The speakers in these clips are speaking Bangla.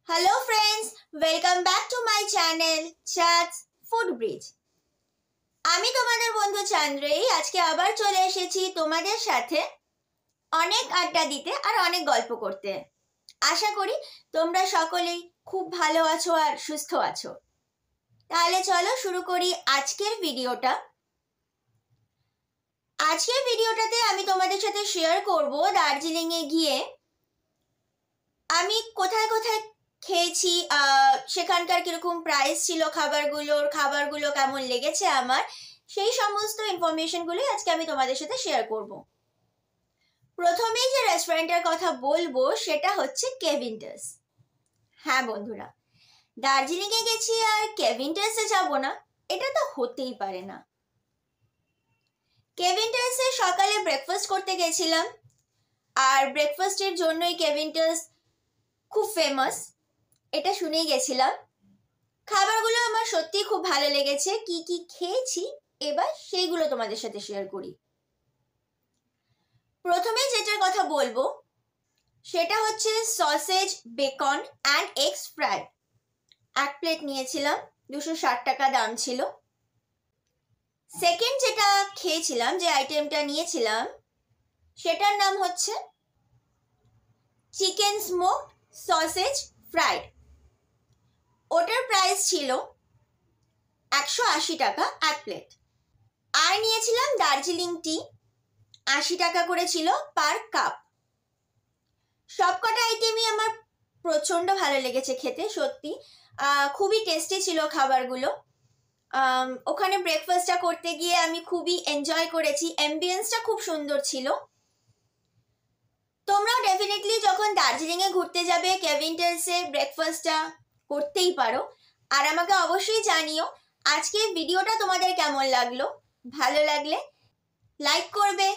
Hello friends, welcome back to my channel Chats Food Bridge. আমি তোমাদের বন্ধু চান্দ্রেই আজকে আবার চলে এসেছি তোমাদের সাথে অনেক আড্ডা দিতে আর অনেক গল্প করতে। আশা করি তোমরা সকলেই খুব ভালো আছো আর সুস্থ আছো। তাহলে চলো শুরু করি আজকের ভিডিওটা। আজকের ভিডিওটাতে আমি তোমাদের সাথে শেয়ার করব দার্জিলিং এ গিয়ে আমি কোথায় কোথায় খেয়েছি, সেখানকার কিরকম প্রাইস ছিল খাবারগুলো কেমন লেগেছে আমার, সেই সমস্ত ইনফরমেশনগুলোই আজকে আমি তোমাদের সাথে শেয়ার করব। প্রথমেই যে রেস্টুরেন্টের কথা বলবো সেটা হচ্ছে কেভিন্টাস। হ্যাঁ বন্ধুরা, দার্জিলিংয়ে গেছি আর কেভিন্টাসে যাব না, এটা তো হতেই পারে না। কেভিন্টাসে সকালে ব্রেকফাস্ট করতে গেছিলাম আর ব্রেকফাস্টের জন্যই কেভিন্টাস খুব ফেমাস, এটা শুনেই গেছিলাম। খাবারগুলো আমার সত্যি খুব ভালো লেগেছে। কি কি খেয়েছি এবার সেইগুলো তোমাদের সাথে শেয়ার করি। প্রথমে যেটার কথা বলবো সেটা হচ্ছে sausage beacon and eggs fry. এক প্লেট নিয়েছিলাম, 260 টাকা দাম ছিল। সেকেন্ড যেটা খেয়েছিলাম, যে আইটেমটা নিয়েছিলাম সেটার নাম হচ্ছে চিকেন স্মোক সসেজ ফ্রাইড। ওটার প্রাইস ছিল 180 টাকা এক প্লেট। আর নিয়েছিলাম দার্জিলিং টি, 80 টাকা করে ছিল পার কাপ। সবকটা আইটেমই আমার প্রচণ্ড ভালো লেগেছে খেতে, সত্যি খুবই টেস্টি ছিল খাবারগুলো। ওখানে ব্রেকফাস্টটা করতে গিয়ে আমি খুবই এনজয় করেছি, অ্যাম্বিয়েন্সটা খুব সুন্দর ছিল। তোমরাও ডেফিনেটলি যখন দার্জিলিংয়ে ঘুরতে যাবে কেভিন্টাসে ব্রেকফাস্টটা করতেই পারো। আর আমাকে অবশ্যই জানিও আজকে ভিডিওটা তোমাদের কেমন লাগলো। ভালো লাগলে লাইক করবে,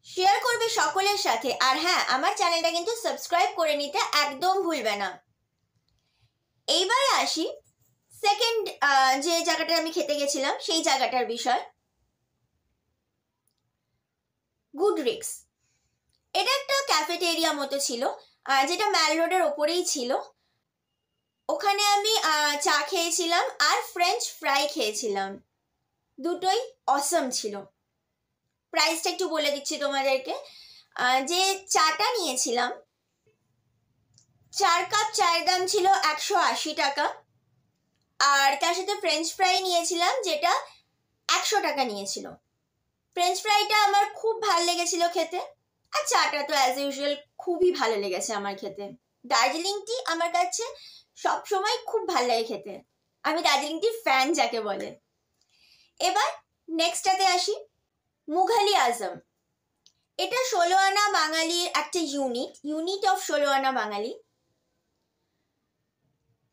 শেয়ার করবে সকলের সাথে। আর হ্যাঁ, আমার চ্যানেলটা কিন্তু সাবস্ক্রাইব করে নিতে একদম ভুলবে না। এইবারে আসি সেকেন্ড যে জায়গাটা আমি খেতে গেছিলাম সেই জায়গাটার বিষয়। গুডরিক্স, এটা একটা ক্যাফেটেরিয়া মতো ছিল, যেটা ম্যাল রোডের ওপরেই ছিল। ওখানে আমি চা খেয়েছিলাম আর ফ্রেঞ্চ ফ্রাই খেয়েছিলাম, দুটোই অসম ছিল। প্রাইসটা একটু বলে দিচ্ছি তোমাদেরকে। যে চাটা নিয়েছিলাম, 4 কাপ চায়ের দাম ছিল 180 টাকা। আর তার সাথে ফ্রেঞ্চ ফ্রাই নিয়েছিলাম যেটা 100 টাকা নিয়েছিল। ফ্রেঞ্চ ফ্রাইটা আমার খুব ভালো লেগেছিল খেতে, আর চাটা তো অ্যাজ ইউজুয়াল খুবই ভালো লেগেছে আমার খেতে। দার্জিলিং টি আমার কাছে সবসময় খুব ভালো লাগে খেতে, আমি দার্জিলিং টির ফ্যান যাকে বলে। এবার নেক্সটটাতে আসি, মুঘালি আজম। এটা 16 আনা বাঙালির একটা ইউনিট অফ 16 আনা বাঙালি।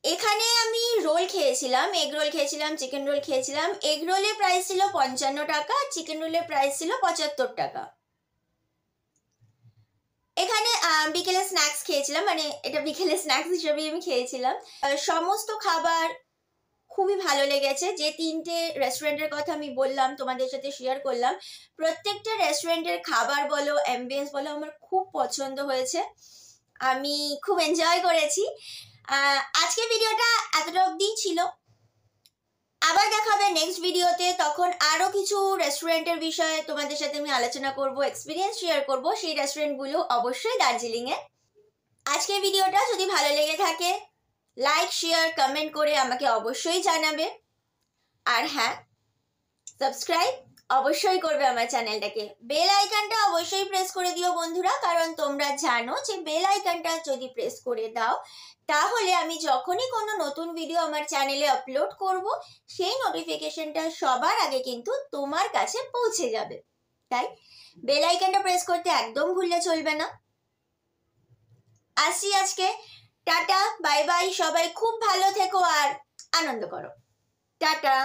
এখানে আমি রোল খেয়েছিলাম, এগ রোল খেয়েছিলাম, চিকেন রোল খেয়েছিলাম। এগ রোলের প্রাইস ছিল 55 টাকা, চিকেন রোলের প্রাইস ছিল 75 টাকা। এখানে বিকেলে স্ন্যাক্স খেয়েছিলাম, মানে এটা বিকেলে স্ন্যাক্স হিসেবেই আমি খেয়েছিলাম। সমস্ত খাবার খুবই ভালো লেগেছে। যে 3টে রেস্টুরেন্টের কথা আমি বললাম, তোমাদের সাথে শেয়ার করলাম, প্রত্যেকটা রেস্টুরেন্টের খাবার বলো, অ্যাম্বিয়েন্স বলো, আমার খুব পছন্দ হয়েছে। আমি খুব এনজয় করেছি। আজকে ভিডিওটা এতটা অবধিই ছিল। আবার দেখা হবে নেক্সট ভিডিওতে, তখন আরও কিছু রেস্টুরেন্টের বিষয়ে তোমাদের সাথে আমি আলোচনা করব, এক্সপিরিয়েন্স শেয়ার করব সেই রেস্টুরেন্টগুলো অবশ্যই দার্জিলিংয়ে। আজকের ভিডিওটা যদি ভালো লেগে থাকে লাইক শেয়ার কমেন্ট করে আমাকে অবশ্যই জানাবে। আর হ্যাঁ, সাবস্ক্রাইব অবশ্যই করবে আমার চ্যানেলটাকে। বেল আইকনটা অবশ্যই প্রেস করে দিও বন্ধুরা, কারণ তোমরা জানো যে বেল আইকনটা যদি প্রেস করে দাও তাহলে আমি যখনই কোনো নতুন ভিডিও আমার চ্যানেলে আপলোড করব সেই নোটিফিকেশনটা সবার আগে কিন্তু তোমার কাছে পৌঁছে যাবে। তাই বেল আইকনটা প্রেস করতে একদম ভুললে চলবে না। আসি আজকে, টাটা বাই বাই, সবাই খুব ভালো থেকো আর আনন্দ করো। টাটা।